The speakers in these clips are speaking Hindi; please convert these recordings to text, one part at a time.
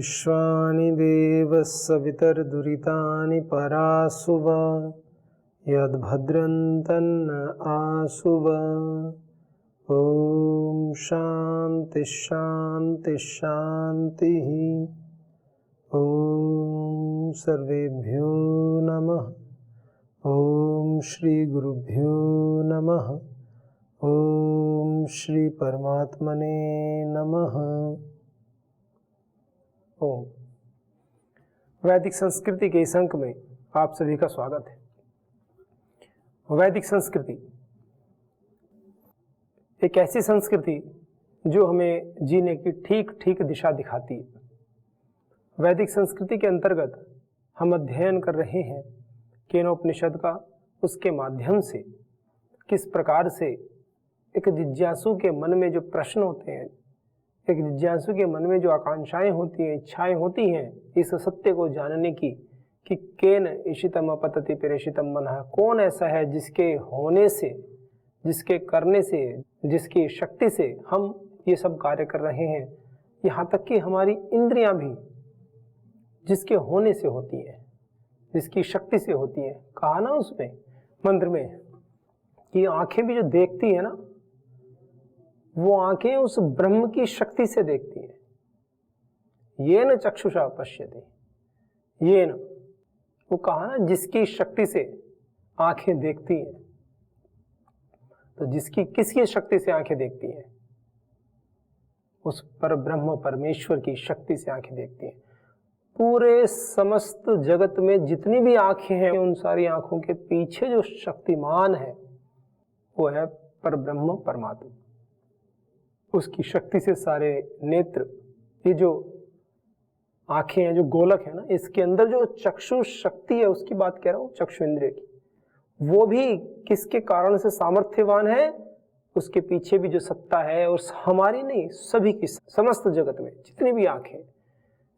विश्वानि देवः सवितर्दुरितानि परासुव यद्भद्रं तन्न आसुव। ॐ शान्ति शान्ति शान्तिः। ॐ सर्वेभ्यो नमः। ॐ श्री गुरुभ्यो नमः। ॐ श्री परमात्मने नमः। ओम। वैदिक संस्कृति के इस अंक में आप सभी का स्वागत है। वैदिक संस्कृति एक ऐसी संस्कृति जो हमें जीने की ठीक ठीक दिशा दिखाती है। वैदिक संस्कृति के अंतर्गत हम अध्ययन कर रहे हैं केनोपनिषद का। उसके माध्यम से किस प्रकार से एक जिज्ञासु के मन में जो प्रश्न होते हैं, एक जिज्ञासु के मन में जो आकांक्षाएं होती हैं, इच्छाएं होती हैं इस सत्य को जानने की कि केन ईशितम अपतति प्रेषितम मनः, कौन ऐसा है जिसके होने से, जिसके करने से, जिसकी शक्ति से हम ये सब कार्य कर रहे हैं। यहाँ तक कि हमारी इंद्रियां भी जिसके होने से होती हैं, जिसकी शक्ति से होती हैं। कहा ना उसमें मंत्र में कि आंखें भी जो देखती है ना, वो आंखें उस ब्रह्म की शक्ति से देखती हैं। ये न चक्षुषा पश्यति, ये न, वो कहा ना जिसकी शक्ति से आंखें देखती हैं। तो जिसकी किसकी शक्ति से आंखें देखती हैं? उस पर ब्रह्म परमेश्वर की शक्ति से आंखें देखती हैं। पूरे समस्त जगत में जितनी भी आंखें हैं, उन सारी आंखों के पीछे जो शक्तिमान है वो है पर ब्रह्म परमात्मा। उसकी शक्ति से सारे नेत्र, ये जो आंखें हैं, जो गोलक है ना, इसके अंदर जो चक्षु शक्ति है उसकी बात कह रहा हूं, चक्षु इंद्रिय की, वो भी किसके कारण से सामर्थ्यवान है? उसके पीछे भी जो सत्ता है, और हमारी नहीं, सभी की, समस्त जगत में जितनी भी आंखें,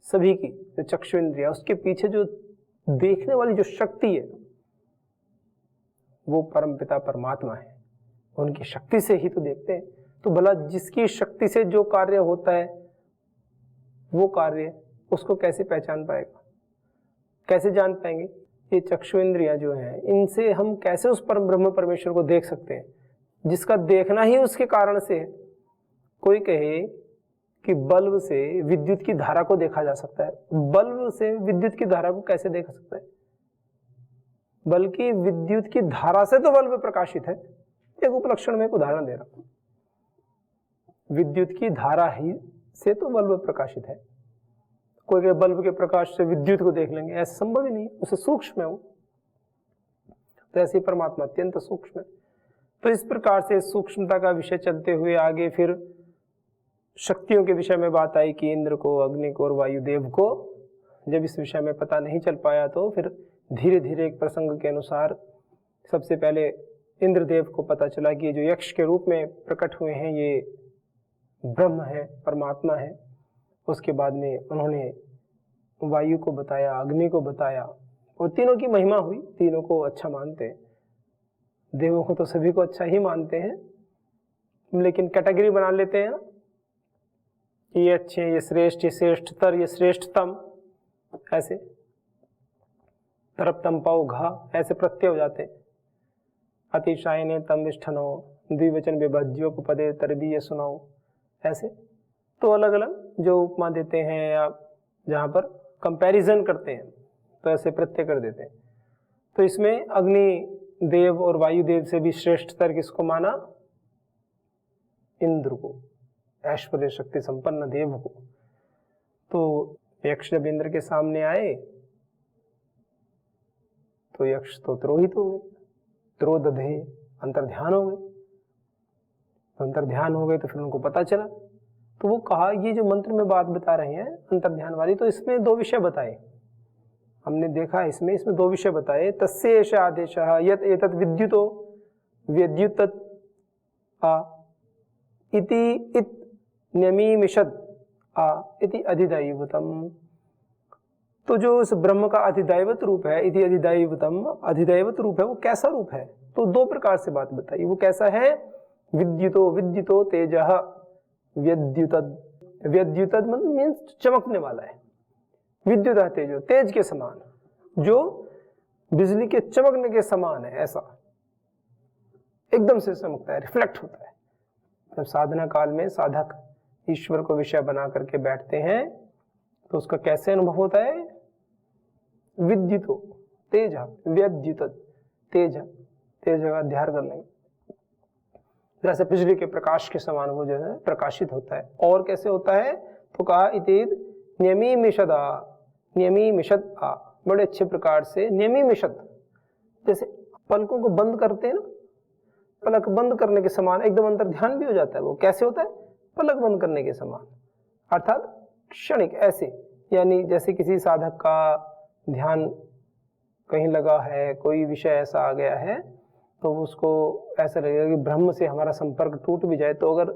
सभी की जो चक्षु इंद्रिय, उसके पीछे जो देखने वाली जो शक्ति है वो परमपिता परमात्मा है। उनकी शक्ति से ही तो देखते हैं। तो भला जिसकी शक्ति से जो कार्य होता है वो कार्य उसको कैसे पहचान पाएगा, कैसे जान पाएंगे? ये चक्षु इंद्रियां जो हैं, इनसे हम कैसे उस परम ब्रह्म परमेश्वर को देख सकते हैं जिसका देखना ही उसके कारण से है। कोई कहे कि बल्ब से विद्युत की धारा को देखा जा सकता है। बल्ब से विद्युत की धारा को कैसे देखा सकता है? बल्कि विद्युत की धारा से तो बल्ब प्रकाशित है। एक उपलक्षण में एक उदाहरण दे रहा हूं। विद्युत की धारा ही से तो बल्ब प्रकाशित है। कोई के बल्ब के प्रकाश से विद्युत को देख लेंगे, ऐसा संभव ही नहीं, उसे सूक्ष्म है वो। तो ऐसे परमात्मा अत्यंत सूक्ष्म है। तो इस प्रकार से सूक्ष्मता का विषय चलते हुए आगे फिर शक्तियों के विषय में बात आई कि इंद्र को, अग्नि को और वायुदेव को। जब इस विषय में पता नहीं चल पाया तो फिर धीरे धीरे एक प्रसंग के अनुसार सबसे पहले इंद्रदेव को पता चला कि जो यक्ष के रूप में प्रकट हुए हैं ये ब्रह्म है, परमात्मा है। उसके बाद में उन्होंने वायु को बताया, अग्नि को बताया, और तीनों की महिमा हुई। तीनों को अच्छा मानते हैं, देवों को तो सभी को अच्छा ही मानते हैं, लेकिन कैटेगरी बना लेते हैं ना, ये अच्छे, ये श्रेष्ठ, ये श्रेष्ठतर, ये श्रेष्ठतम, ऐसे तरप्तम पौ घा, ऐसे प्रत्यय हो जाते हैं। अतिशायने तम विष्ठनो द्विवचन विभज्योपपदे तरबीय सुनाओ, ऐसे। तो अलग अलग जो उपमा देते हैं या जहां पर कंपैरिजन करते हैं तो ऐसे प्रत्यय कर देते हैं। तो इसमें अग्नि देव और वायुदेव से भी श्रेष्ठतर किसको माना? इंद्र को, ऐश्वर्य शक्ति संपन्न देव को। तो यक्ष जब इंद्र के सामने आए तो यक्ष तो द्रोहित हो गए, द्रोदधे, अंतर्ध्यान हो गए। अंतर्ध्यान हो गए तो फिर उनको पता चला। तो वो कहा, ये जो मंत्र में बात बता रहे हैं अंतर्ध्यान वाली, तो इसमें दो विषय बताए। हमने देखा इसमें दो विषय बताए। तस्य एष आदेशः यत् एतत् विद्युतो विद्युत इति इत न्यमीमिषद इति अधिदैवतम। तो जो उस ब्रह्म का अधिदैवत रूप है, इति अधिदैवतम, अधिदैवत रूप है, वो कैसा रूप है? तो दो प्रकार से बात बताई। वो कैसा है? विद्युतो विद्युतो तेजः व्यद्युतद। व्यद्युतद मतलब मीन्स चमकने वाला है, विद्युत तेजो, तेज के समान, जो बिजली के चमकने के समान है, ऐसा एकदम से चमकता है, रिफ्लेक्ट होता है। जब साधना काल में साधक ईश्वर को विषय बना करके बैठते हैं तो उसका कैसे अनुभव होता है? विद्युतो तेज, व्यद्युत तेज, तेज का अध्ययन कर लेंगे, जैसे बिजली के प्रकाश के समान वो जो है प्रकाशित होता है। और कैसे होता है? तो कहा इतिद न्यमीमिषदा, न्यमीमिषद आ, बड़े अच्छे प्रकार से न्यमीमिषद, जैसे पलकों को बंद करते हैं ना, पलक बंद करने के समान एकदम अंतर ध्यान भी हो जाता है। वो कैसे होता है? पलक बंद करने के समान, अर्थात क्षणिक ऐसे, यानी जैसे किसी साधक का ध्यान कहीं लगा है, कोई विषय ऐसा आ गया है तो उसको ऐसा लगेगा कि ब्रह्म से हमारा संपर्क टूट भी जाए। तो अगर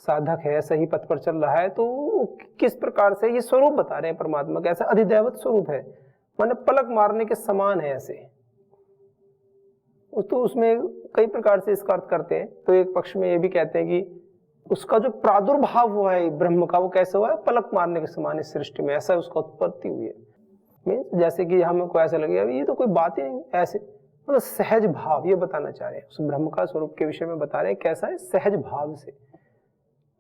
साधक है, सही पथ पर चल रहा है, तो किस प्रकार से ये स्वरूप बता रहे हैं परमात्मा का, ऐसा अधिदैवत स्वरूप है, माने पलक मारने के समान है ऐसे। तो उसमें कई प्रकार से इसका अर्थ करते हैं। तो एक पक्ष में ये भी कहते हैं कि उसका जो प्रादुर्भाव हुआ है ब्रह्म का, वो कैसे हुआ है? पलक मारने के समान इस सृष्टि में, ऐसा उसका उत्पत्ति हुई है। जैसे कि हमको ऐसा लगेगा ये तो कोई बात ही नहीं, ऐसे मतलब सहज भाव ये बताना चाह रहे हैं। उस ब्रह्म का स्वरूप के विषय में बता रहे हैं, कैसा है? सहज भाव से,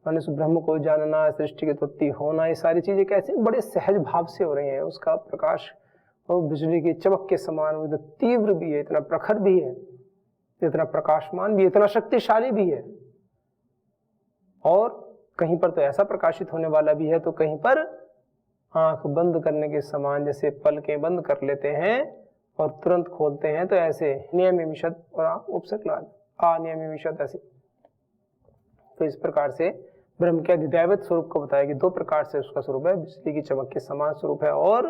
माने उस ब्रह्म को जानना, सृष्टि की उत्पत्ति होना, ये सारी चीजें कैसे बड़े सहज भाव से हो रही हैं। उसका प्रकाश और बिजली की चमक के समान, वो तीव्र भी है, इतना प्रखर भी है, इतना प्रकाशमान भी, इतना शक्तिशाली भी है, और कहीं पर तो ऐसा प्रकाशित होने वाला भी है, तो कहीं पर आंख बंद करने के समान, जैसे पलकें बंद कर लेते हैं और तुरंत खोलते हैं, तो ऐसे नियमिषद और उपसर्ग अनियमिषद ऐसे। तो इस प्रकार से ब्रह्म के अधिदैवत स्वरूप को बताया कि दो प्रकार से उसका स्वरूप है, बिजली की चमक के समान स्वरूप है और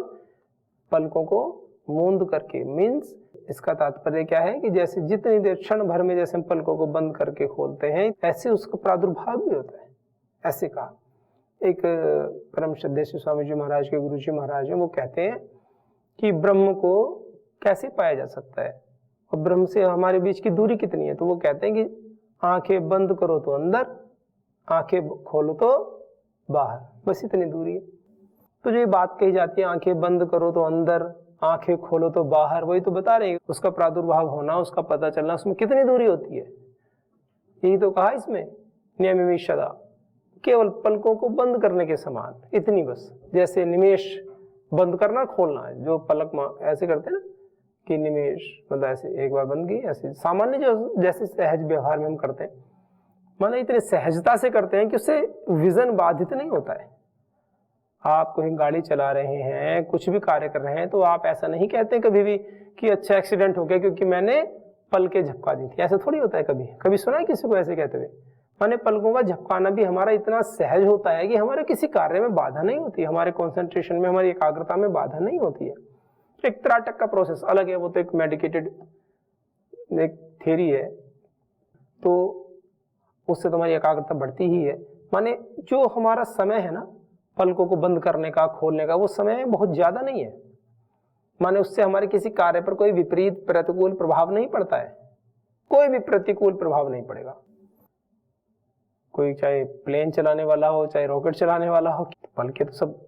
पलकों को मूंद करके। मीन्स इसका तात्पर्य क्या है कि जैसे जितनी देर क्षण भर में जैसे हम पलकों को बंद करके खोलते हैं, ऐसे उसका प्रादुर्भाव भी होता है, ऐसे कहा। एक परम श्रद्धेय स्वामी जी महाराज के गुरु जी महाराज हैं, वो कहते हैं कि ब्रह्म को कैसे पाया जा सकता है और ब्रह्म से हमारे बीच की दूरी कितनी है। तो वो कहते हैं कि आंखें बंद करो तो अंदर, आंखें खोलो तो बाहर, बस इतनी दूरी है। तो जो ये बात कही जाती है आंखें बंद करो तो अंदर, आंखें खोलो तो बाहर, वही तो बता रहे हैं उसका प्रादुर्भाव होना, उसका पता चलना, उसमें कितनी दूरी होती है। यही तो कहा इसमें नियमिषदा, केवल पलकों को बंद करने के समान, इतनी बस। जैसे निमेश बंद करना खोलना है, जो पलक ऐसे करते हैं ना कि निमेश मतलब ऐसे एक बार बंद की, ऐसे सामान्य जो जैसे सहज व्यवहार में हम करते हैं, माना इतने सहजता से करते हैं कि उससे विजन बाधित नहीं होता है। आप कोई गाड़ी चला रहे हैं, कुछ भी कार्य कर रहे हैं, तो आप ऐसा नहीं कहते कभी भी कि अच्छा एक्सीडेंट हो गया क्योंकि मैंने पलकें झपका दी थी। ऐसा थोड़ी होता है। कभी कभी सुना है किसी को ऐसे कहते हुए? माने पलकों का झपकाना भी हमारा इतना सहज होता है कि हमारे किसी कार्य में बाधा नहीं होती, हमारे कंसंट्रेशन में, हमारी एकाग्रता में बाधा नहीं होती है। एक त्राटक का प्रोसेस अलग है, वो तो एक मेडिकेटेड एक थ्योरी है, तो उससे तुम्हारी एकाग्रता बढ़ती ही है। माने जो हमारा समय है ना पलकों को बंद करने का, खोलने का, वो समय बहुत ज्यादा नहीं है। माने उससे हमारे किसी कार्य पर कोई विपरीत प्रतिकूल प्रभाव नहीं पड़ता है, कोई भी प्रतिकूल प्रभाव नहीं पड़ेगा। कोई चाहे प्लेन चलाने वाला हो, चाहे रॉकेट चलाने वाला हो, पलके तो सब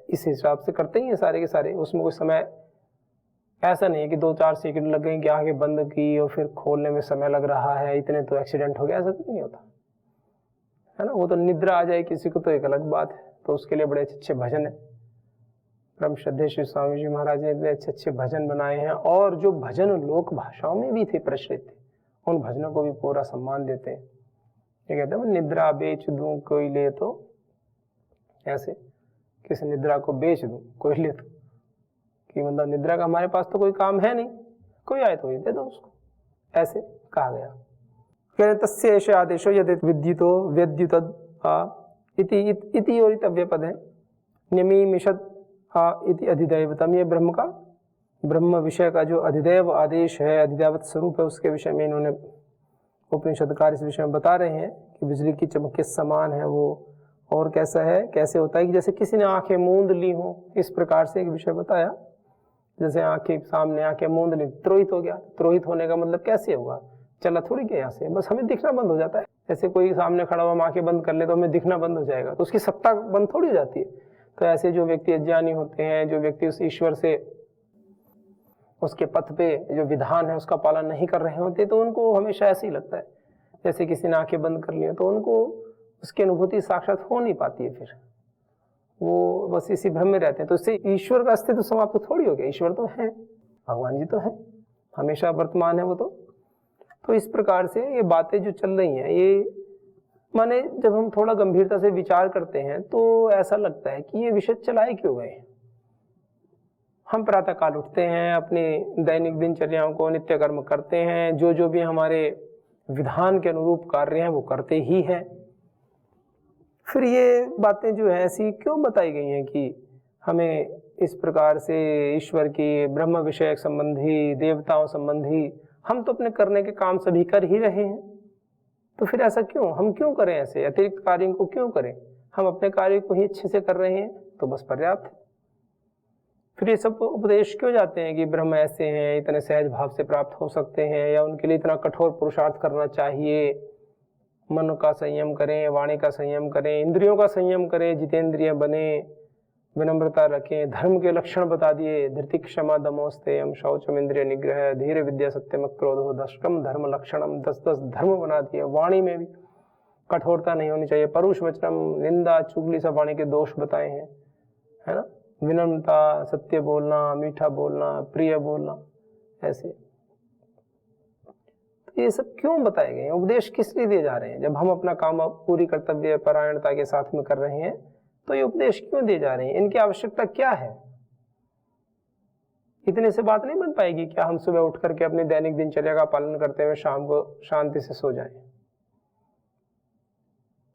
इस हिसाब से करते ही हैं सारे के सारे। उसमें कोई समय ऐसा नहीं है कि 2-4 सेकंड लग गए कि आगे बंद की और फिर खोलने में समय लग रहा है, इतने तो एक्सीडेंट हो गया, ऐसा कुछ नहीं होता है ना। वो तो निद्रा आ जाए किसी को तो एक अलग बात है, तो उसके लिए बड़े अच्छे भजन है। परम श्रद्धेय श्री स्वामी जी महाराज ने इतने अच्छे भजन बनाए हैं, और जो भजन लोक भाषाओं में भी थे प्रचलित थे, उन भजनों को भी पूरा सम्मान देते हैं। ये कहते हैं निद्रा बेच दूं कोई ले तो, ऐसे किसी निद्रा को बेच दूं कोई ले तो, कि मतलब निद्रा का हमारे पास तो कोई काम है नहीं, कोई आए तो ये दे दो उसको, ऐसे कहा गया। कहते तस्य ऐसे आदेशो यदि विद्युतो व्यद्युतद इति और इतव्य पद है। नियमिषद इति अधिदैवतम, ये ब्रह्म का, ब्रह्म विषय का जो अधिदैव आदेश है, अधिदैवत स्वरूप है, उसके विषय में इन्होंने उपनिषदकार इस विषय में बता रहे हैं कि बिजली की चमक के समान है वो। और कैसा है, कैसे होता है कि जैसे किसी ने आंखें मूंद ली हो, इस प्रकार से एक विषय बताया। जैसे आंखें सामने आंखें मूंद ली, त्रोहित हो गया। त्रोहित होने का मतलब कैसे होगा, चला थोड़ी गया यहाँ से, बस हमें दिखना बंद हो जाता है। ऐसे कोई सामने खड़ा हुआ आंखें बंद कर ले तो हमें दिखना बंद हो जाएगा, तो उसकी सत्ता बंद थोड़ी हो जाती है। तो ऐसे जो व्यक्ति अज्ञानी होते हैं, जो व्यक्ति उस ईश्वर से, उसके पथ पे जो विधान है उसका पालन नहीं कर रहे होते, तो उनको हमेशा ऐसे ही लगता है जैसे किसी ने आंखें बंद कर ली हो, तो उनको उसकी अनुभूति साक्षात हो नहीं पाती है, फिर वो बस इसी भ्रम में रहते हैं। तो इससे ईश्वर का अस्तित्व समाप्त तो थोड़ी हो गया, ईश्वर तो है, भगवान जी तो है, हमेशा वर्तमान है वो तो इस प्रकार से ये बातें जो चल रही हैं, ये माने जब हम थोड़ा गंभीरता से विचार करते हैं तो ऐसा लगता है कि ये विषय चलाए क्यों गए। हम प्रातःकाल उठते हैं, अपनी दैनिक दिनचर्याओं को नित्य कर्म करते हैं, जो भी हमारे विधान के अनुरूप कार्य हैं वो करते ही हैं। फिर ये बातें जो है ऐसी क्यों बताई गई हैं कि हमें इस प्रकार से ईश्वर की, ब्रह्म विषयक संबंधी, देवताओं संबंधी, हम तो अपने करने के काम सभी कर ही रहे हैं, तो फिर ऐसा क्यों, हम क्यों करें ऐसे अतिरिक्त कार्यों को क्यों करें, हम अपने कार्य को ही अच्छे से कर रहे हैं तो बस पर्याप्त है। फिर ये सब उपदेश क्यों जाते हैं कि ब्रह्म ऐसे हैं, इतने सहज भाव से प्राप्त हो सकते हैं, या उनके लिए इतना कठोर पुरुषार्थ करना चाहिए, मन का संयम करें, वाणी का संयम करें, इंद्रियों का संयम करें, जितेंद्रिय बने, विनम्रता रखें, धर्म के लक्षण बता दिए, धृति क्षमा दमोस्तेयम शौचम इंद्रिय निग्रह धीर विद्या सत्यम क्रोधो दशकम धर्म लक्षणम, 10 धर्म बना दिए। वाणी में भी कठोरता नहीं होनी चाहिए, परुष वचनम, निंदा चुगली सब वाणी के दोष बताए हैं, है ना, विनम्रता, सत्य बोलना, मीठा बोलना, प्रिय बोलना, ऐसे। तो ये सब क्यों बताए गए हैं, उपदेश किस लिए दिए जा रहे हैं। जब हम अपना काम पूरी कर्तव्य परायणता के साथ में कर रहे हैं तो ये उपदेश क्यों दिए जा रहे हैं, इनकी आवश्यकता क्या है। इतने से बात नहीं बन पाएगी क्या हम सुबह उठ करके अपनी दैनिक दिनचर्या का पालन करते हुए शाम को शांति से सो जाएं।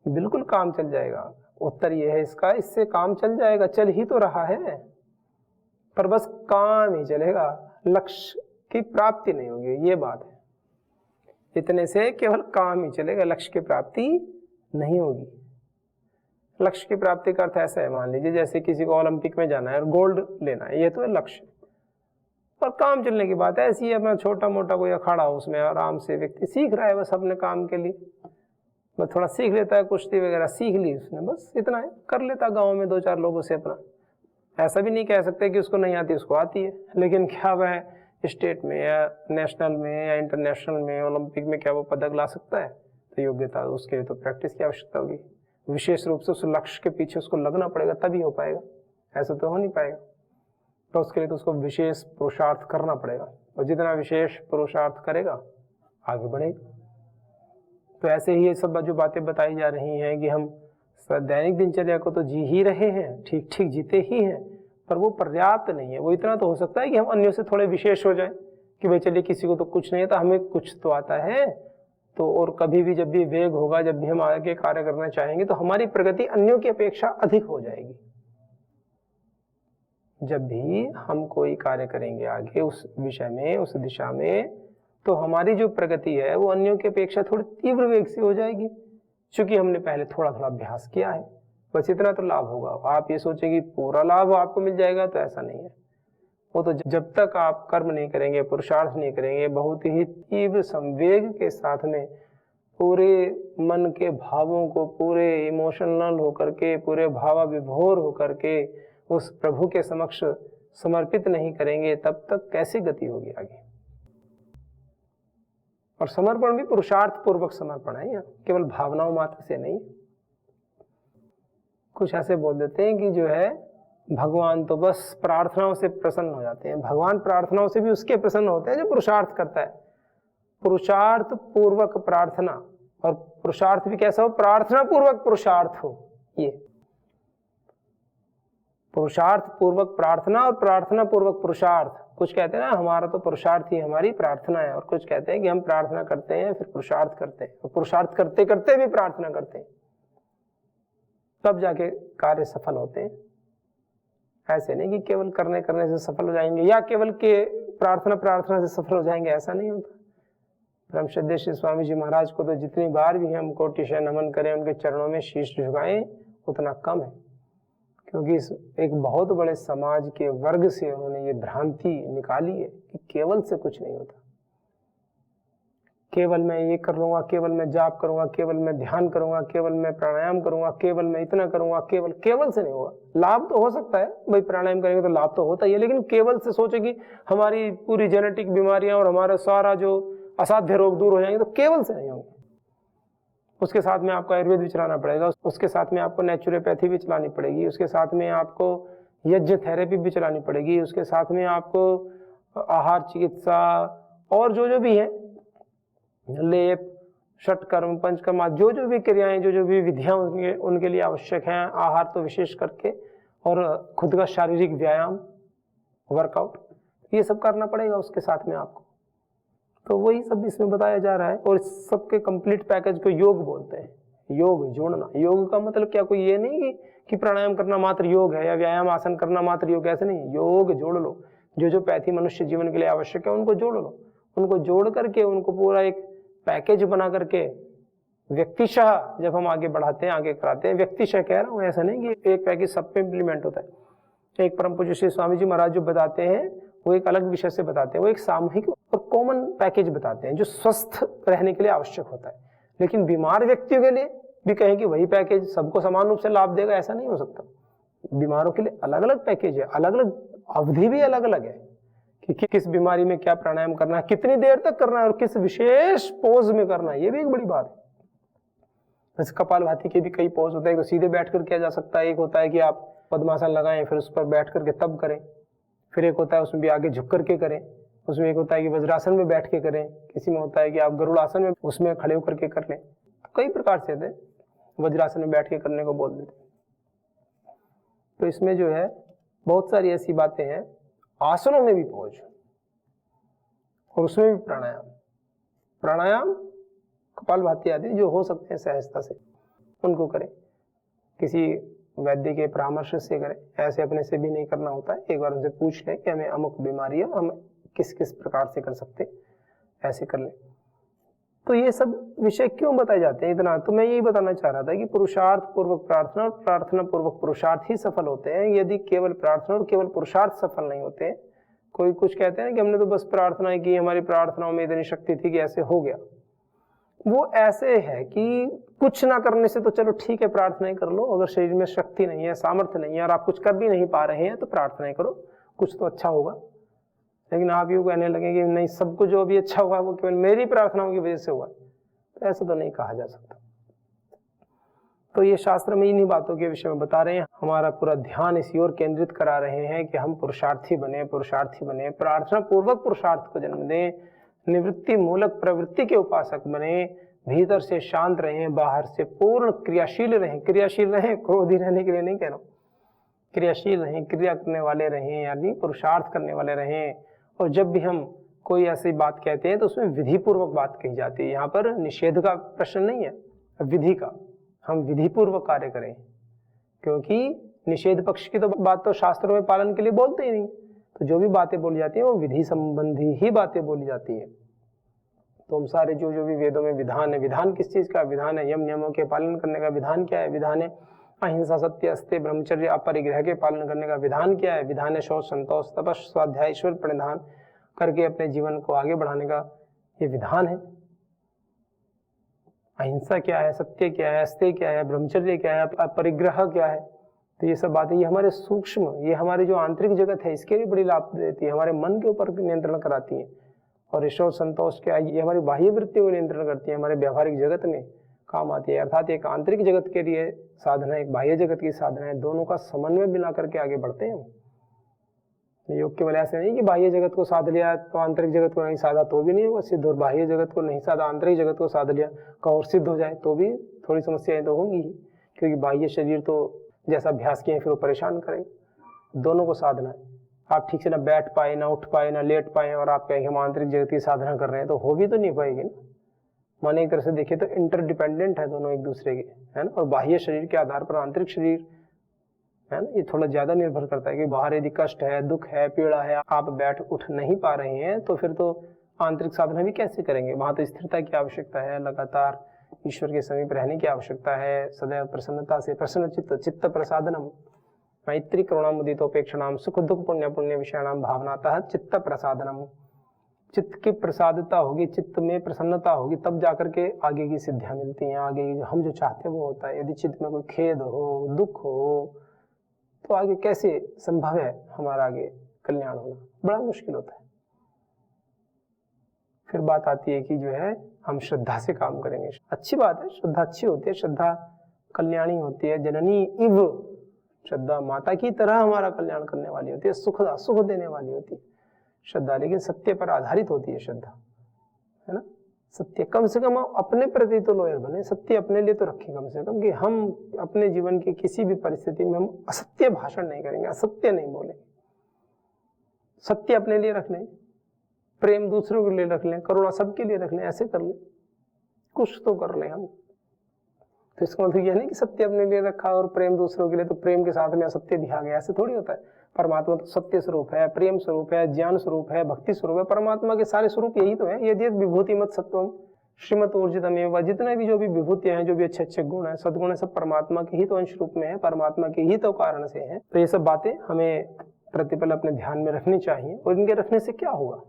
बिल्कुल काम चल जाएगा। उत्तर यह है इसका, इससे काम चल जाएगा, चल ही तो रहा है, पर बस काम ही चलेगा, लक्ष्य की प्राप्ति नहीं होगी, ये बात है। इतने से केवल काम ही चलेगा, लक्ष्य की प्राप्ति नहीं होगी। लक्ष्य की प्राप्ति का अर्थ ऐसा है, मान लीजिए जैसे किसी को ओलंपिक में जाना है और गोल्ड लेना है, ये तो है लक्ष्य, पर काम चलने की बात है ऐसी है, अपना छोटा मोटा कोई अखाड़ा हो उसमें आराम से व्यक्ति सीख रहा है बस अपने काम के लिए, बस थोड़ा सीख लेता है, कुश्ती वगैरह सीख ली उसने, बस इतना है, कर लेता गांव में 2-4 लोगों से अपना। ऐसा भी नहीं कह सकते कि उसको नहीं आती, उसको आती है, लेकिन क्या वह स्टेट में या नेशनल में या इंटरनेशनल में, ओलंपिक में क्या वो पदक ला सकता है। तो योग्यता उसके लिए तो प्रैक्टिस की आवश्यकता होगी, विशेष रूप से उस लक्ष्य के पीछे उसको लगना पड़ेगा, तभी हो पाएगा, ऐसा तो हो नहीं पाएगा। तो उसके लिए तो उसको विशेष पुरुषार्थ करना पड़ेगा, और जितना विशेष पुरुषार्थ करेगा आगे बढ़ेगा। तो ऐसे ही ये सब जो बातें बताई जा रही हैं कि हम दैनिक दिनचर्या को तो जी ही रहे हैं, ठीक ठीक जीते ही हैं, पर वो पर्याप्त नहीं है। वो इतना तो हो सकता है कि हम अन्यों से थोड़े विशेष हो जाएं कि भाई चलिए किसी को तो कुछ नहीं आता, हमें कुछ तो आता है, तो और कभी भी जब भी वेग होगा, जब भी हम आगे कार्य करना चाहेंगे तो हमारी प्रगति अन्यों की अपेक्षा अधिक हो जाएगी। जब भी हम कोई कार्य करेंगे आगे उस विषय में, उस दिशा में, तो हमारी जो प्रगति है वो अन्यों की अपेक्षा थोड़ी तीव्र वेग से हो जाएगी, क्योंकि हमने पहले थोड़ा थोड़ा अभ्यास किया है। बस इतना तो लाभ होगा। आप ये सोचेंगे पूरा लाभ आपको मिल जाएगा, तो ऐसा नहीं है। वो तो जब तक आप कर्म नहीं करेंगे, पुरुषार्थ नहीं करेंगे, बहुत ही तीव्र संवेग के साथ में पूरे मन के भावों को पूरे इमोशनल होकर के, पूरे भावाविभोर होकर के उस प्रभु के समक्ष समर्पित नहीं करेंगे, तब तक कैसे गति होगी आगे। और समर्पण भी पुरुषार्थ पूर्वक समर्पण है, केवल भावनाओं मात्र से नहीं। कुछ ऐसे बोल देते हैं कि जो है भगवान तो बस प्रार्थनाओं से प्रसन्न हो जाते हैं। भगवान प्रार्थनाओं से भी उसके प्रसन्न होते हैं जो पुरुषार्थ करता है। पुरुषार्थ पूर्वक प्रार्थना, और पुरुषार्थ भी कैसा हो, प्रार्थना पूर्वक पुरुषार्थ हो। ये पुरुषार्थ पूर्वक प्रार्थना और प्रार्थना पूर्वक पुरुषार्थ। कुछ कहते हैं ना हमारा तो पुरुषार्थ ही हमारी प्रार्थना है, और कुछ कहते हैं कि हम प्रार्थना करते हैं फिर पुरुषार्थ करते हैं, और पुरुषार्थ करते करते भी प्रार्थना करते हैं, तब जाके कार्य सफल होते हैं। ऐसे नहीं कि केवल करने से सफल हो जाएंगे, या केवल के प्रार्थना से सफल हो जाएंगे, ऐसा नहीं होता। परम श्रद्धेय श्री स्वामी जी महाराज को तो जितनी बार भी हम कोटिशय नमन करें, उनके चरणों में शीश झुकाएं, उतना कम है, क्योंकि इस एक बहुत बड़े समाज के वर्ग से उन्होंने ये भ्रांति निकाली है कि केवल से कुछ नहीं होता। केवल मैं ये कर लूँगा, केवल मैं जाप करूँगा, केवल मैं ध्यान करूँगा, केवल मैं प्राणायाम करूँगा, केवल मैं इतना करूँगा, केवल से नहीं होगा। लाभ तो हो सकता है भाई, प्राणायाम करेंगे तो लाभ तो होता ही है, लेकिन केवल से सोचे कि हमारी पूरी जेनेटिक बीमारियां और हमारा सारा जो असाध्य रोग दूर हो जाएंगे, तो केवल से नहीं होंगे। उसके साथ में आपको आयुर्वेद भी चलाना पड़ेगा, उसके साथ में आपको नेचुरोपैथी भी चलानी पड़ेगी, उसके साथ में आपको यज्ञ थेरेपी भी चलानी पड़ेगी, उसके साथ में आपको आहार चिकित्सा और जो भी है, लेप, षटकर्म, पंचकर्म, जो भी क्रियाएं, जो भी विधियां उनके लिए आवश्यक हैं, आहार तो विशेष करके, और खुद का शारीरिक व्यायाम, वर्कआउट, ये सब करना पड़ेगा उसके साथ में आपको। तो वही सब इसमें बताया जा रहा है, और इस सबके कंप्लीट पैकेज को योग बोलते हैं। योग जोड़ना, योग का मतलब क्या कोई ये नहीं कि प्राणायाम करना मात्र योग है या व्यायाम आसन करना मात्र योग, ऐसे नहीं। योग जोड़ लो, जो पैथी मनुष्य जीवन के लिए आवश्यक है उनको जोड़ लो, उनको जोड़ करके उनको पूरा एक पैकेज बना करके व्यक्तिशः जब हम आगे बढ़ाते हैं, आगे कराते हैं, व्यक्तिशः कह रहा हूँ, ऐसा नहीं कि एक पैकेज सब पे इम्प्लीमेंट होता है। एक परम पूज्य श्री स्वामी जी महाराज जो बताते हैं वो एक अलग विषय से बताते हैं, वो एक सामूहिक और कॉमन पैकेज बताते हैं जो स्वस्थ रहने के लिए आवश्यक होता है। लेकिन बीमार व्यक्तियों के लिए भी कहें कि वही पैकेज सबको समान रूप से लाभ देगा, ऐसा नहीं हो सकता। बीमारों के लिए अलग अलग पैकेज है, अलग अलग अवधि भी अलग अलग है कि किस बीमारी में क्या प्राणायाम करना है, कितनी देर तक करना है और किस विशेष पोज में करना है, ये भी एक बड़ी बात है। जैसे कपालभाति के भी कई पोज होते हैं, तो सीधे बैठकर किया जा सकता है, एक होता है कि आप पद्मासन लगाएं फिर उस पर बैठ करके तब करें, फिर एक होता है उसमें भी आगे झुक करके करें, उसमें एक होता है कि वज्रासन में बैठ के करें, किसी में होता है कि आप गरुड़ासन में उसमें खड़े होकर के कर लें। तो कई प्रकार से थे, वज्रासन में बैठ के करने को बोल देते। तो इसमें जो है बहुत सारी ऐसी बातें हैं, आसनों में भी पोज और उसमें भी प्राणायाम कपालभाति आदि जो हो सकते हैं सहजता से उनको करें, किसी वैद्य के परामर्श से करें, ऐसे अपने से भी नहीं करना होता है। एक बार उनसे पूछ लें कि हमें अमुक बीमारी है, हम किस किस प्रकार से कर सकते, ऐसे कर लें। तो ये सब विषय क्यों बताए जाते हैं इतना, तो मैं यही बताना चाह रहा था कि पुरुषार्थ पूर्वक प्रार्थना और प्रार्थना पूर्वक पुरुषार्थ ही सफल होते हैं। यदि केवल प्रार्थना और केवल पुरुषार्थ सफल नहीं होते, कोई कुछ कहते हैं कि हमने तो बस प्रार्थना की, हमारी प्रार्थनाओं में इतनी शक्ति थी कि ऐसे हो गया, वो ऐसे है कि कुछ ना करने से तो चलो ठीक है प्रार्थनाएं कर लो, अगर शरीर में शक्ति नहीं है, सामर्थ्य नहीं है और आप कुछ कर भी नहीं पा रहे हैं तो प्रार्थनाएं करो, कुछ तो अच्छा होगा। लेकिन आप यूँ कहने लगे कि नहीं, सबको जो भी अच्छा हुआ वो केवल मेरी प्रार्थनाओं की वजह से हुआ, तो ऐसा तो नहीं कहा जा सकता। तो ये शास्त्र में इन्हीं बातों के विषय में बता रहे हैं, हमारा पूरा ध्यान इसी ओर केंद्रित करा रहे हैं कि हम पुरुषार्थी बने, प्रार्थना पूर्वक पुरुषार्थ को जन्म दें, निवृत्ति मूलक प्रवृत्ति के उपासक बने, भीतर से शांत रहें, बाहर से पूर्ण क्रियाशील रहें। क्रोधी रहने के लिए नहीं कह रहा हूँ, क्रियाशील रहें, क्रिया करने वाले रहें, यानी पुरुषार्थ करने वाले रहें। और जब भी हम कोई ऐसी बात कहते हैं तो उसमें विधि पूर्वक बात कही जाती है। यहाँ पर निषेध का प्रश्न नहीं है, विधि का, हम विधि पूर्वक कार्य करें, क्योंकि निषेध पक्ष की तो बात तो शास्त्रों में पालन के लिए बोलते ही नहीं। तो जो भी बातें बोली जाती हैं वो विधि संबंधी ही बातें बोली जाती है। तो हम सारे जो भी वेदों में विधान है, विधान किस चीज का विधान है, यम नियमों के पालन करने का विधान क्या है, विधान है अहिंसा सत्य अस्त्य ब्रह्मचर्य अपरिग्रह के पालन करने का विधान क्या है, विधान है शौच संतोष तपस्या स्वाध्याय ईश्वर प्रणिधान करके अपने जीवन को आगे बढ़ाने का ये विधान है। अहिंसा क्या है, सत्य क्या है, अस्त्य क्या है, ब्रह्मचर्य क्या है, अपरिग्रह क्या है। तो ये सब बातें, ये हमारे सूक्ष्म, ये हमारे जो आंतरिक जगत है इसके लिए बड़ी लाभ देती है, हमारे मन के ऊपर नियंत्रण कराती है। और ईश्वर संतोष क्या है, ये हमारी बाह्य वृत्तियों को नियंत्रण करती है, हमारे व्यवहारिक जगत में काम आती है। अर्थात एक आंतरिक जगत के लिए साधना, एक बाह्य जगत की साधना है, दोनों का समन्वय मिला करके आगे बढ़ते हैं। योग केवल ऐसे नहीं कि बाह्य जगत को साध लिया तो आंतरिक जगत को नहीं साधा तो भी नहीं होगा सिद्ध, और बाह्य जगत को नहीं साधा आंतरिक जगत को साध लिया और सिद्ध हो जाए तो भी थोड़ी समस्याएं तो होंगी ही, क्योंकि बाह्य शरीर तो जैसा अभ्यास किए फिर वो परेशान करेंगे। दोनों को साधना है। आप ठीक से ना बैठ पाए, ना उठ पाए, ना लेट पाए और आप कहेंगे हम आंतरिक जगत की साधना कर रहे हैं, तो हो भी तो नहीं पाएगी ना। माने एक तरह से देखिए तो इंटरडिपेंडेंट है दोनों एक दूसरे के, है ना। और बाह्य शरीर के आधार पर आंतरिक शरीर है ना, ये थोड़ा ज्यादा निर्भर करता है कि बाहर यदि कष्ट है, दुख है, पीड़ा है, आप बैठ उठ नहीं पा रहे हैं तो फिर तो आंतरिक साधना भी कैसे करेंगे। वहां तो स्थिरता की आवश्यकता है, लगातार ईश्वर के समीप रहने की आवश्यकता है, सदैव प्रसन्नता से, प्रसन्न चित्त प्रसादनम मैत्री करुणामुदितोपेक्षणाम सुख दुख पुण्य पुण्य विषयाणाम भावनातः चित्त प्रसादनम। चित्त की प्रसादता होगी, चित्त में प्रसन्नता होगी, तब जाकर के आगे की सिद्धियां मिलती हैं, आगे हम जो चाहते हैं वो होता है। यदि चित्त में कोई खेद हो, दुख हो, तो आगे कैसे संभव है हमारा आगे कल्याण होना? बड़ा मुश्किल होता है। फिर बात आती है कि जो है हम श्रद्धा से काम करेंगे। अच्छी बात है, श्रद्धा अच्छी होती है, श्रद्धा कल्याणी होती है। जननी इव, श्रद्धा माता की तरह हमारा कल्याण करने वाली होती है, सुख देने वाली होती है श्रद्धा। लेकिन सत्य पर आधारित होती है श्रद्धा, है ना। सत्य, कम से कम अपने प्रति तो लॉयल बने, सत्य अपने लिए तो रखें कम से कम, कि हम अपने जीवन की किसी भी परिस्थिति में हम असत्य भाषण नहीं करेंगे, असत्य नहीं बोलेंगे। सत्य अपने लिए रख लें, प्रेम दूसरों के लिए रख लें, करुणा सबके लिए रख लें, ऐसे कर लें, कुछ तो कर लें हम। तो इसका मतलब यह नहीं कि सत्य अपने लिए रखा और प्रेम दूसरों के लिए, तो प्रेम के साथ में असत्य भी आ गया, ऐसे थोड़ी होता है। परमात्मा तो सत्य स्वरूप है, प्रेम स्वरूप है, ज्ञान स्वरूप है, भक्ति स्वरूप है। परमात्मा के सारे स्वरूप यही तो है। यदि विभूति मत सत्वम श्रीमत ऊर्जितम एवं, जितने भी जो भी विभूतियां हैं, जो भी अच्छे अच्छे गुण हैं, सद्गुण है, सब परमात्मा के ही तो अंश रूप में है, परमात्मा के ही तो कारण से है। तो ये सब बातें हमें प्रतिपल अपने ध्यान में रखनी चाहिए। और इनके रखने से क्या होगा?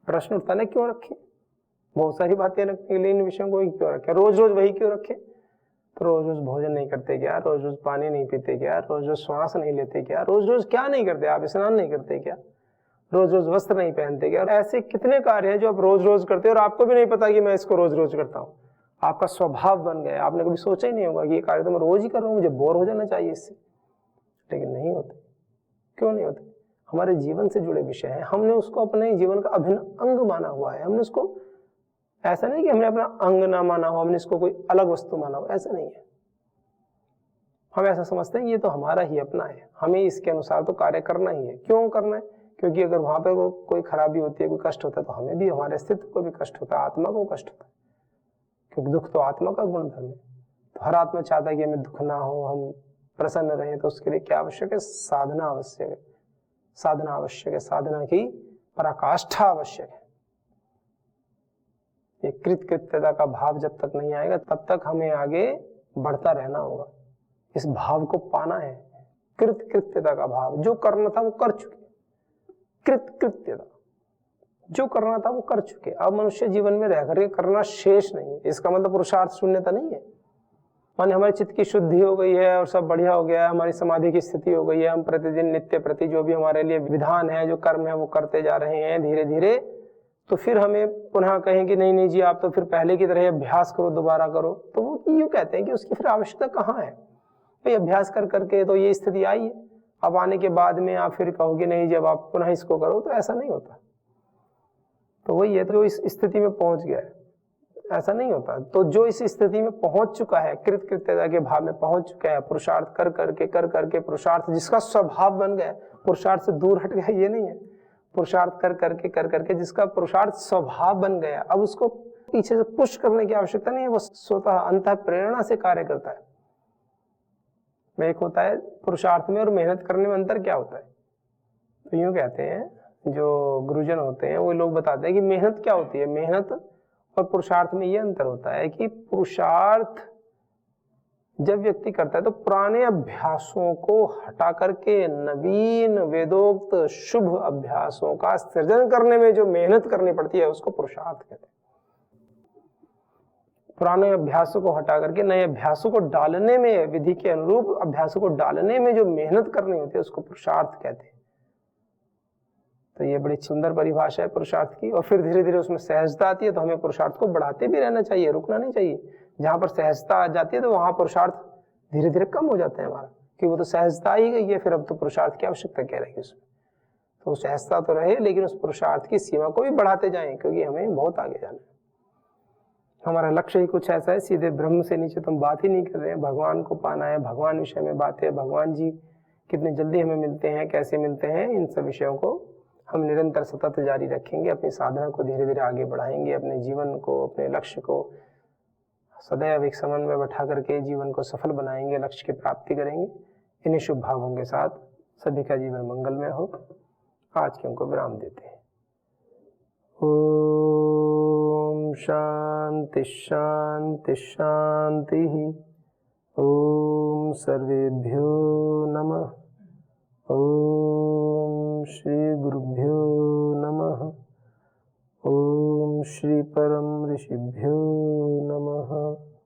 प्रश्न उठता है, क्यों रखें? बहुत सारी बातें रखने के लिए इन विषयों को ही क्यों रखें? रोज रोज वही क्यों रखें? तो रोज रोज भोजन नहीं करते क्या? रोज रोज पानी नहीं पीते क्या? रोज रोज श्वास नहीं लेते क्या? रोज रोज क्या नहीं करते? आप स्नान नहीं करते क्या? रोज रोज वस्त्र नहीं पहनते क्या? ऐसे कितने कार्य हैं जो आप रोज रोज करते हो और आपको भी नहीं पता कि मैं इसको रोज रोज करता हूँ। आपका स्वभाव बन गया, आपने कभी सोचा ही नहीं होगा कि ये कार्य तो मैं रोज ही कर रहा हूँ, मुझे बोर हो जाना चाहिए इससे। लेकिन नहीं होते। क्यों नहीं होते? हमारे जीवन से जुड़े विषय हैं, हमने उसको अपने जीवन का अभिन्न अंग माना हुआ है। हमने उसको, ऐसा नहीं कि हमने अपना अंग ना माना हो, हमने इसको कोई अलग वस्तु माना हो, ऐसा नहीं है। हम ऐसा समझते हैं कि ये तो हमारा ही अपना है, हमें इसके अनुसार तो कार्य करना ही है। क्यों करना है? क्योंकि अगर वहां पर कोई खराबी होती है, कोई कष्ट होता है, तो हमें भी, हमारे अस्तित्व को भी कष्ट होता है, आत्मा को कष्ट होता है। क्योंकि दुख तो आत्मा का गुणधर्म है। तो हर आत्मा चाहता है कि हमें दुख ना हो, हम प्रसन्न रहें। तो उसके लिए क्या आवश्यक है? साधना आवश्यक है। साधना आवश्यक है, साधना की पराकाष्ठा आवश्यक है। ये कृतकृत्यता का भाव जब तक नहीं आएगा, तब तक हमें आगे बढ़ता रहना होगा। इस भाव को पाना है, कृतकृत्यता का भाव। जो करना था वो कर चुके, कृतकृत्यता, जो करना था वो कर चुके। अब मनुष्य जीवन में रह करके करना शेष नहीं है। इसका मतलब पुरुषार्थ शून्यता नहीं है। माने हमारी चित्त की शुद्धि हो गई है और सब बढ़िया हो गया है, हमारी समाधि की स्थिति हो गई है, हम प्रतिदिन नित्य प्रति जो भी हमारे लिए विधान है, जो कर्म है, वो करते जा रहे हैं धीरे धीरे। तो फिर हमें पुनः कहें कि नहीं नहीं जी, आप तो फिर पहले की तरह अभ्यास करो, दोबारा करो। तो वो यूं कहते हैं कि उसकी फिर आवश्यकता कहाँ है? भाई अभ्यास कर करके तो ये स्थिति आई है, अब आने के बाद में आप फिर कहोगे नहीं जब आप पुनः इसको करो, तो ऐसा नहीं होता। तो वही है, तो जो इस स्थिति में पहुंच गया है, ऐसा नहीं होता। तो जो इस स्थिति में पहुंच चुका है, कृतकृत्यता के भाव में पहुंच चुका है, पुरुषार्थ कर करके पुरुषार्थ जिसका स्वभाव बन गया, पुरुषार्थ से दूर हट गया, ये नहीं है। पुरुषार्थ कर करके जिसका पुरुषार्थ स्वभाव बन गया, अब उसको पीछे से पुश करने की आवश्यकता नहीं है, वो स्वतः अंतः प्रेरणा से कार्य करता है। एक होता है पुरुषार्थ में और मेहनत करने में अंतर क्या होता है? तो यूं कहते हैं, जो गुरुजन होते हैं वो लोग बताते हैं कि मेहनत क्या होती है। मेहनत और पुरुषार्थ में ये अंतर होता है कि पुरुषार्थ जब व्यक्ति करता है तो पुराने अभ्यासों को हटा करके नवीन वेदोक्त शुभ अभ्यासों का सृजन करने में जो मेहनत करनी पड़ती है, उसको पुरुषार्थ कहते हैं। पुराने अभ्यासों को हटा करके नए अभ्यासों को डालने में, विधि के अनुरूप अभ्यासों को डालने में जो मेहनत करनी होती है, उसको पुरुषार्थ कहते हैं। तो ये बड़ी सुंदर परिभाषा है पुरुषार्थ की। और फिर धीरे धीरे उसमें सहजता आती है, तो हमें पुरुषार्थ को बढ़ाते भी रहना चाहिए, रुकना नहीं चाहिए। जहां पर सहजता आ जाती है तो वहां पुरुषार्थ धीरे धीरे कम हो जाता है हमारा, कि वो तो सहजता ही गई है, फिर अब तो पुरुषार्थ की आवश्यकता क्या रहेगी उसमें। तो सहजता तो रहे, लेकिन उस पुरुषार्थ की सीमा को भी बढ़ाते जाएं, क्योंकि हमें बहुत आगे जाना है। हमारा लक्ष्य ही कुछ ऐसा है, सीधे ब्रह्म से नीचे तो हम बात ही नहीं कर रहे हैं। भगवान को पाना है, भगवान विषय में बात है, भगवान जी कितने जल्दी हमें मिलते हैं, कैसे मिलते हैं, इन सब विषयों को हम निरंतर सतत जारी रखेंगे। अपनी साधना को धीरे धीरे आगे बढ़ाएंगे, अपने जीवन को, अपने लक्ष्य को सदैव एक समन्वय में बैठा करके जीवन को सफल बनाएंगे, लक्ष्य की प्राप्ति करेंगे। इन्हीं शुभ भावों के साथ सभी का जीवन मंगलमय हो। आज के हमको विराम देते हैं। ओम शांति शांति शांति। ओम सर्वेभ्यो नमः। ओम श्री गुरुभ्यो नमः। श्री परम ऋषिभ्यो नमः।